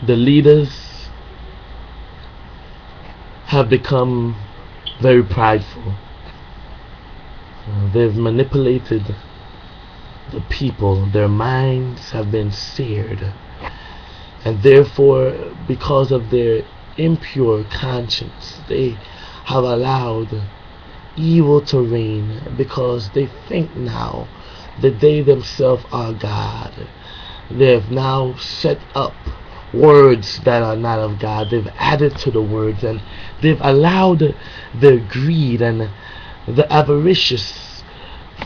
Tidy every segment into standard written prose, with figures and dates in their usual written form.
The leaders have become very prideful. They've manipulated the people. Their minds have been seared. And therefore, because of their impure conscience, they have allowed evil to reign, because they think now that they themselves are God. They have now set up words that are not of God. They've added to the words, and they've allowed their greed and the avaricious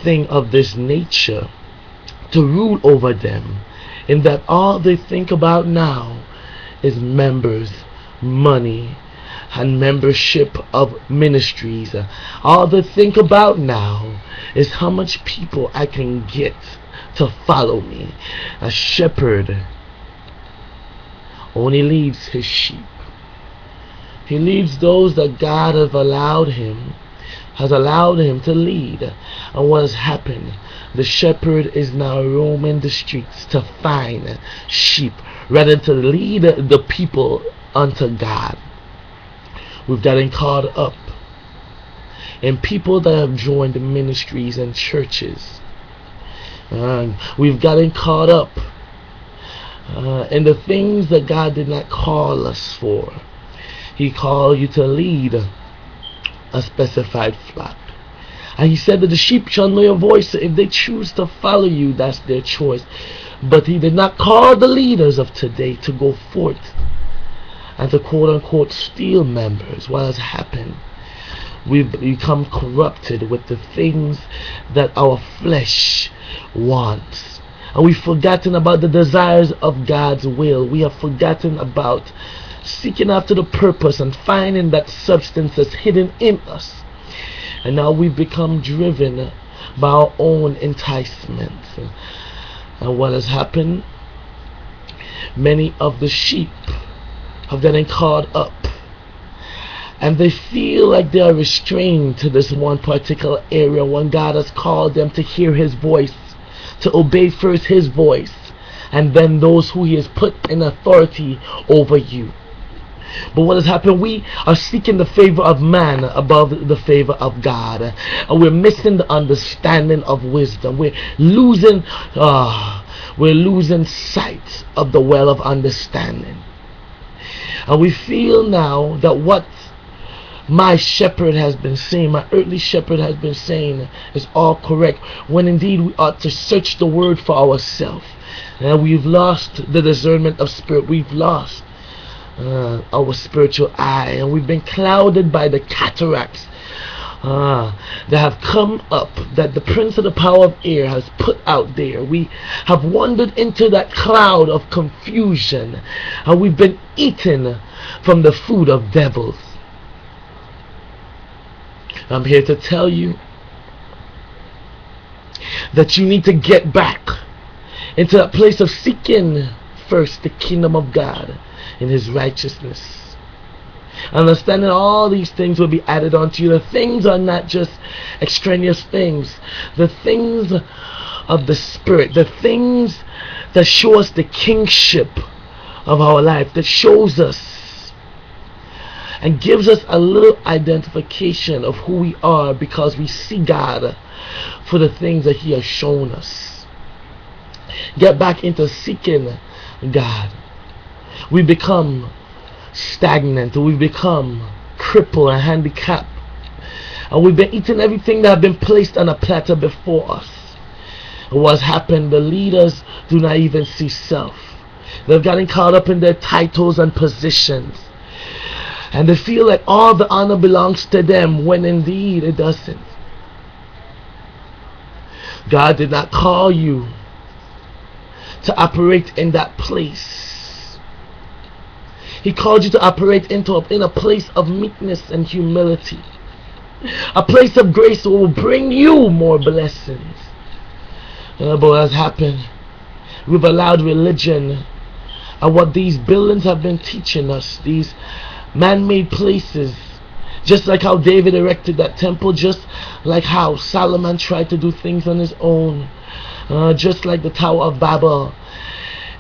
thing of this nature to rule over them, in that all they think about now is members, money, and membership of ministries. All they think about now is how much people I can get to follow me. A shepherd only leads his sheep. He leads those that God has allowed him to lead. And what has happened? The shepherd is now roaming the streets to find sheep rather than to lead the people unto God. We've gotten caught up in people that have joined ministries and churches. We've gotten caught up in the things that God did not call us for. He called you to lead a specified flock. And he said that the sheep shall know your voice. So if they choose to follow you, that's their choice. But he did not call the leaders of today to go forth and to quote unquote steal members. What has happened? We've become corrupted with the things that our flesh wants. And we've forgotten about the desires of God's will. We have forgotten about seeking after the purpose and finding that substance that's hidden in us. And now we've become driven by our own enticements. And what has happened? Many of the sheep have gotten caught up, and they feel like they are restrained to this one particular area when God has called them to hear his voice, to obey first his voice, and then those who he has put in authority over you. But what has happened? We are seeking the favor of man above the favor of God, and we're missing the understanding of wisdom. We're losing sight of the well of understanding. And we feel now that what my shepherd has been saying, my earthly shepherd has been saying, is all correct, when indeed we ought to search the word for ourselves. And we've lost the discernment of spirit. We've lost our spiritual eye, and we've been clouded by the cataracts that have come up, that the prince of the power of air has put out there. We have wandered into that cloud of confusion, and we've been eaten from the food of devils. I'm here to tell you that you need to get back into that place of seeking first the kingdom of God in his righteousness. Understanding all these things will be added onto you. The things are not just extraneous things. The things of the Spirit, the things that show us the kingship of our life, that shows us and gives us a little identification of who we are, because we see God for the things that he has shown us. Get back into seeking God. We become stagnant, we've become crippled and handicapped, and we've been eating everything that has been placed on a platter before us. And what's happened? The leaders do not even see self. They've gotten caught up in their titles and positions, and they feel like all the honor belongs to them, when indeed it doesn't. God did not call you to operate in that place. He called you to operate in a place of meekness and humility, a place of grace that will bring you more blessings. But what has happened? We've allowed religion and what these buildings have been teaching us, these man-made places, just like how David erected that temple, just like how Solomon tried to do things on his own, just like the Tower of Babel.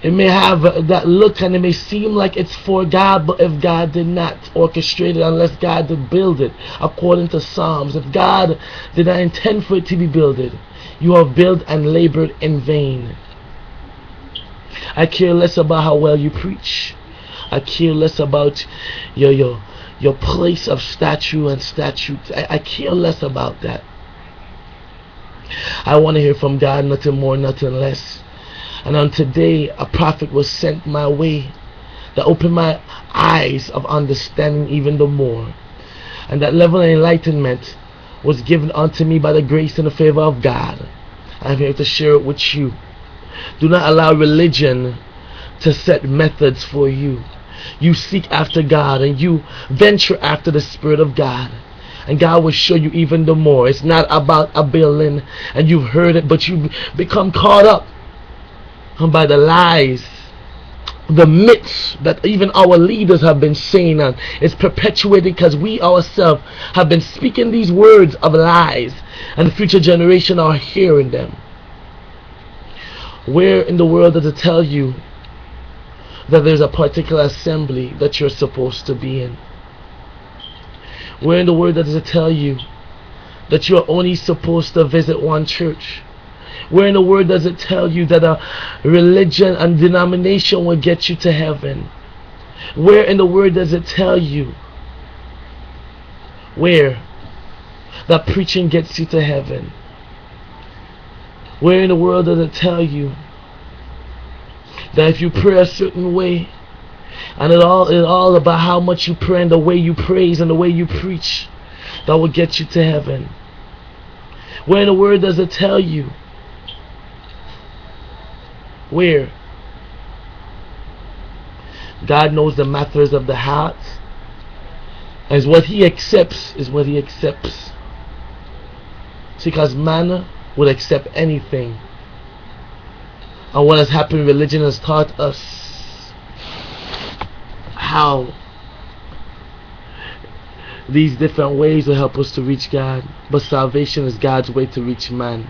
It may have that look and it may seem like it's for God, but if God did not orchestrate it, unless God did build it, according to Psalms, if God did not intend for it to be builded, you have built and labored in vain. I care less about how well you preach. I care less about your place of statue and statutes. I care less about that. I want to hear from God, nothing more, nothing less. And on today, a prophet was sent my way that opened my eyes of understanding even the more. And that level of enlightenment was given unto me by the grace and the favor of God. I'm here to share it with you. Do not allow religion to set methods for you. You seek after God and you venture after the Spirit of God, and God will show you even the more. It's not about a building and you've heard it, but you become caught up by the lies, the myths that even our leaders have been saying, and it's perpetuated because we ourselves have been speaking these words of lies, and the future generation are hearing them. Where in the world does it tell you that there's a particular assembly that you're supposed to be in? Where in the word does it tell you that you're only supposed to visit one church? Where in the word does it tell you that a religion and denomination will get you to heaven? Where in the word does it tell you where that preaching gets you to heaven? Where in the world does it tell you that if you pray a certain way, and it's all about how much you pray and the way you praise and the way you preach, that will get you to heaven? Where in the word does it tell you where God knows the matters of the heart, as what He accepts is what He accepts? See, because man would accept anything. And what has happened, religion has taught us how these different ways will help us to reach God. But salvation is God's way to reach man.